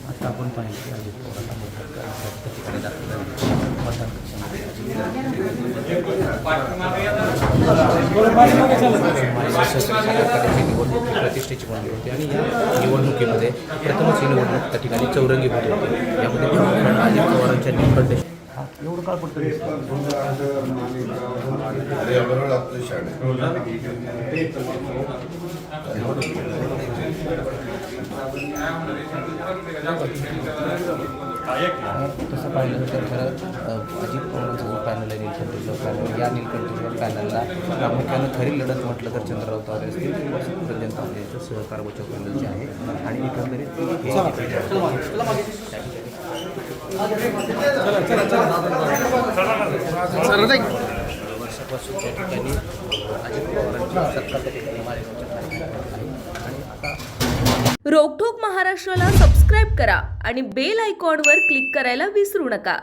आता आपण पाहिजे अजित पवारांना ठिकाणी दाखल मतदान निवडणूक प्रतिष्ठेची बनली होती आणि या निवडणुकीमध्ये प्रथमच ही निवडणूक त्या ठिकाणी चौरंगी होत होती. यामध्ये अजित पवारांच्या निवडणूक एवढं काळ पडतं तसं पाहिलं तर खरं अजित पवारांचा जो पॅनल आहे नीलकंठेश्वर पॅनल, या नीलकंठेश्वर पॅनलला प्रामुख्यानं खरी लढत म्हटलं तर चंद्रराव तावरे असतील किंवा जनता पार्टीचं सहकार बचाव पॅनल जे आहे आणि एकंदरीत वर्षापासून त्या ठिकाणी अजित पवारांची सत्ता रोकठोक महाराष्ट्राला सबस्क्राईब करा आणि बेल आयकॉनवर क्लिक करायला विसरू नका.